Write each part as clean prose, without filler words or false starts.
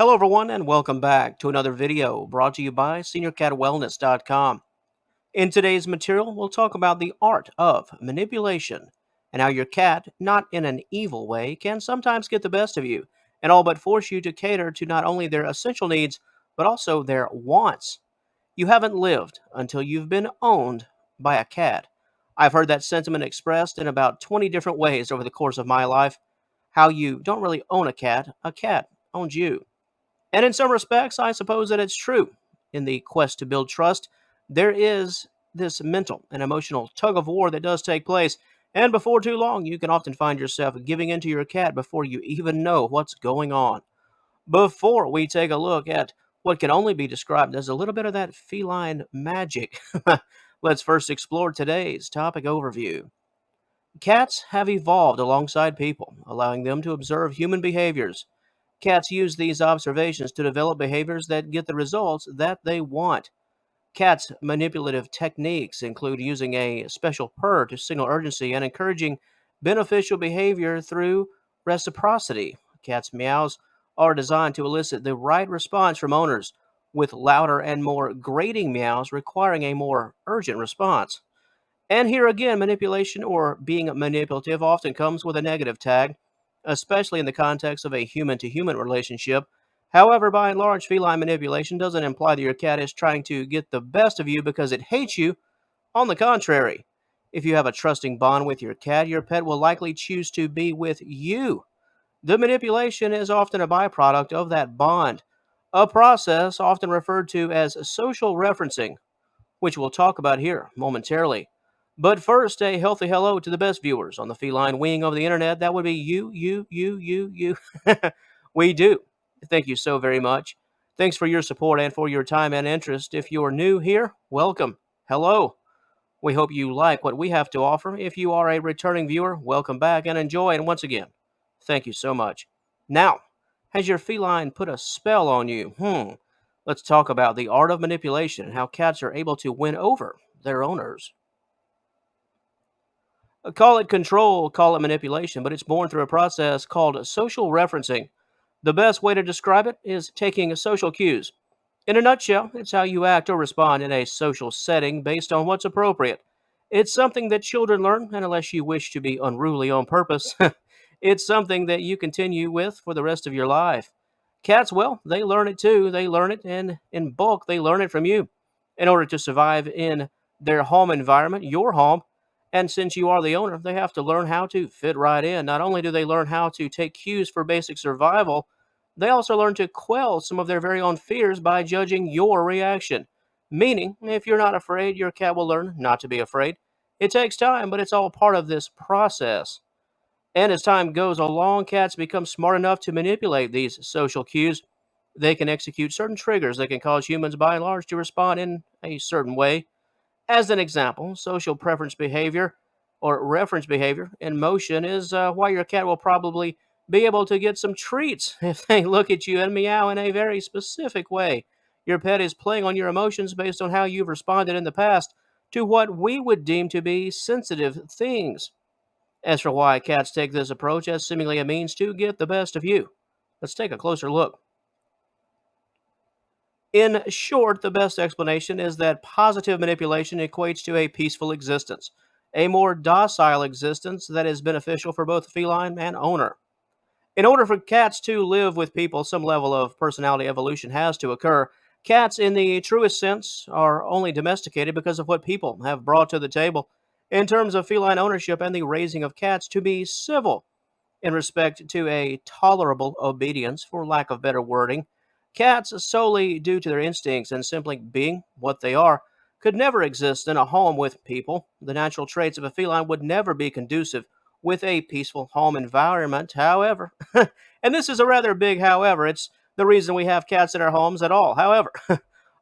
Hello, everyone, and welcome back to another video brought to you by SeniorCatWellness.com. In today's material, we'll talk about the art of manipulation and how your cat, not in an evil way, can sometimes get the best of you and all but force you to cater to not only their essential needs, but also their wants. You haven't lived until you've been owned by a cat. I've heard that sentiment expressed in about 20 different ways over the course of my life. How you don't really own a cat owns you. And in some respects, I suppose that it's true. In the quest to build trust, there is this mental and emotional tug of war that does take place. And before too long, you can often find yourself giving in to your cat before you even know what's going on. Before we take a look at what can only be described as a little bit of that feline magic, let's first explore today's topic overview. Cats have evolved alongside people, allowing them to observe human behaviors. Cats use these observations to develop behaviors that get the results that they want. Cats' manipulative techniques include using a special purr to signal urgency and encouraging beneficial behavior through reciprocity. Cats' meows are designed to elicit the right response from owners, with louder and more grating meows requiring a more urgent response. And here again, manipulation or being manipulative often comes with a negative tag, especially in the context of a human to human relationship. However, by and large, feline manipulation doesn't imply that your cat is trying to get the best of you because it hates you. On the contrary, if you have a trusting bond with your pet will likely choose to be with you. The manipulation is often a byproduct of that bond, a process often referred to as social referencing, which we'll talk about here momentarily. But first, a healthy hello to the best viewers on the feline wing of the internet. That would be you. We do. Thank you so very much. Thanks for your support and for your time and interest. If you're new here, welcome. Hello. We hope you like what we have to offer. If you are a returning viewer, welcome back and enjoy. And once again, thank you so much. Now, has your feline put a spell on you? Let's talk about the art of manipulation and how cats are able to win over their owners. Call it control, call it manipulation, but it's born through a process called social referencing. The best way to describe it is taking social cues. In a nutshell, it's how you act or respond in a social setting based on what's appropriate. It's something that children learn, and unless you wish to be unruly on purpose, it's something that you continue with for the rest of your life. Cats, well, they learn it too. They learn it, and in bulk, they learn it from you. In order to survive in their home environment, your home, and since you are the owner, they have to learn how to fit right in. Not only do they learn how to take cues for basic survival, they also learn to quell some of their very own fears by judging your reaction. Meaning, if you're not afraid, your cat will learn not to be afraid. It takes time, but it's all part of this process. And as time goes along, cats become smart enough to manipulate these social cues. They can execute certain triggers that can cause humans, by and large, to respond in a certain way. As an example, social preference behavior or reference behavior in motion is why your cat will probably be able to get some treats if they look at you and meow in a very specific way. Your pet is playing on your emotions based on how you've responded in the past to what we would deem to be sensitive things. As for why cats take this approach as seemingly a means to get the best of you, let's take a closer look. In short, the best explanation is that positive manipulation equates to a peaceful existence, a more docile existence that is beneficial for both feline and owner. In order for cats to live with people, some level of personality evolution has to occur. Cats, in the truest sense, are only domesticated because of what people have brought to the table in terms of feline ownership and the raising of cats to be civil in respect to a tolerable obedience, for lack of better wording. Cats, solely due to their instincts and simply being what they are, could never exist in a home with people. The natural traits of a feline would never be conducive with a peaceful home environment, however. And this is a rather big however. It's the reason we have cats in our homes at all. However,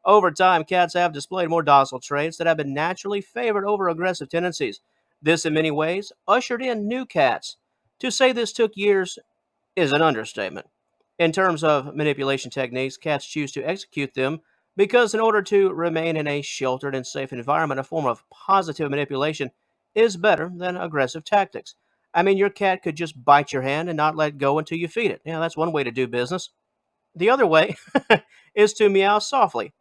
over time, cats have displayed more docile traits that have been naturally favored over aggressive tendencies. This, in many ways, ushered in new cats. To say this took years is an understatement. In terms of manipulation techniques, cats choose to execute them because, in order to remain in a sheltered and safe environment, a form of positive manipulation is better than aggressive tactics. I mean, your cat could just bite your hand and not let go until you feed it. Yeah, that's one way to do business. The other way is to meow softly.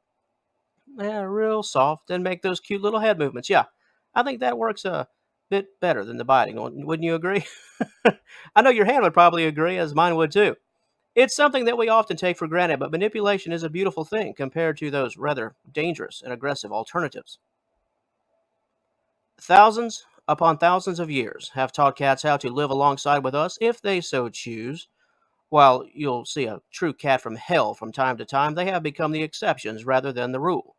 Yeah, real soft, and make those cute little head movements. Yeah, I think that works a bit better than the biting, wouldn't you agree? I know your hand would probably agree, as mine would too. It's something that we often take for granted, but manipulation is a beautiful thing compared to those rather dangerous and aggressive alternatives. Thousands upon thousands of years have taught cats how to live alongside with us if they so choose. While you'll see a true cat from hell from time to time, they have become the exceptions rather than the rule.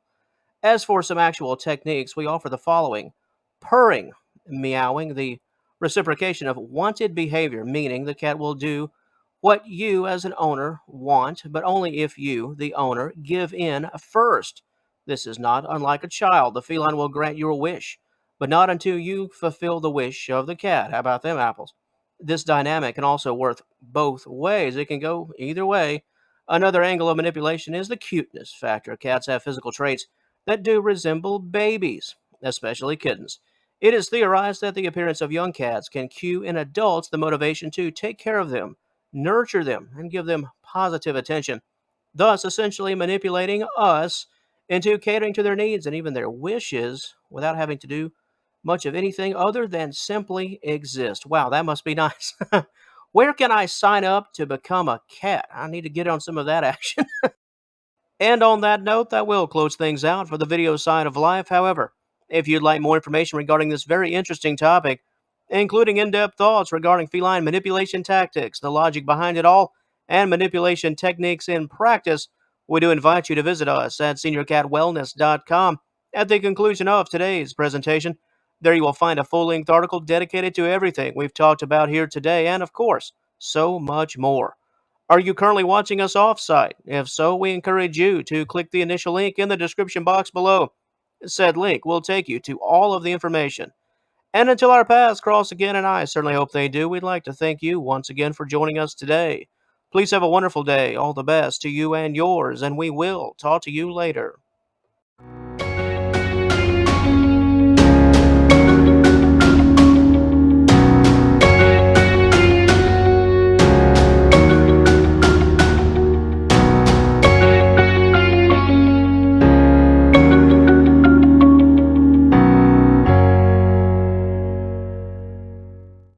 As for some actual techniques, we offer the following: purring, meowing, the reciprocation of wanted behavior, meaning the cat will do what you as an owner want, but only if you, the owner, give in first. This is not unlike a child. The feline will grant your wish, but not until you fulfill the wish of the cat. How about them apples? This dynamic can also work both ways. It can go either way. Another angle of manipulation is the cuteness factor. Cats have physical traits that do resemble babies, especially kittens. It is theorized that the appearance of young cats can cue in adults the motivation to take care of them, nurture them, and give them positive attention, thus essentially manipulating us into catering to their needs and even their wishes without having to do much of anything other than simply exist. Wow, that must be nice. Where can I sign up to become a cat? I need to get on some of that action. And on that note, that will close things out for the video side of life. However, if you'd like more information regarding this very interesting topic, including in depth thoughts regarding feline manipulation tactics, the logic behind it all, and manipulation techniques in practice, we do invite you to visit us at seniorcatwellness.com at the conclusion of today's presentation. There you will find a full length article dedicated to everything we've talked about here today, and of course, so much more. Are you currently watching us offsite? If so, we encourage you to click the initial link in the description box below. Said link will take you to all of the information. And until our paths cross again, and I certainly hope they do, we'd like to thank you once again for joining us today. Please have a wonderful day. All the best to you and yours, and we will talk to you later.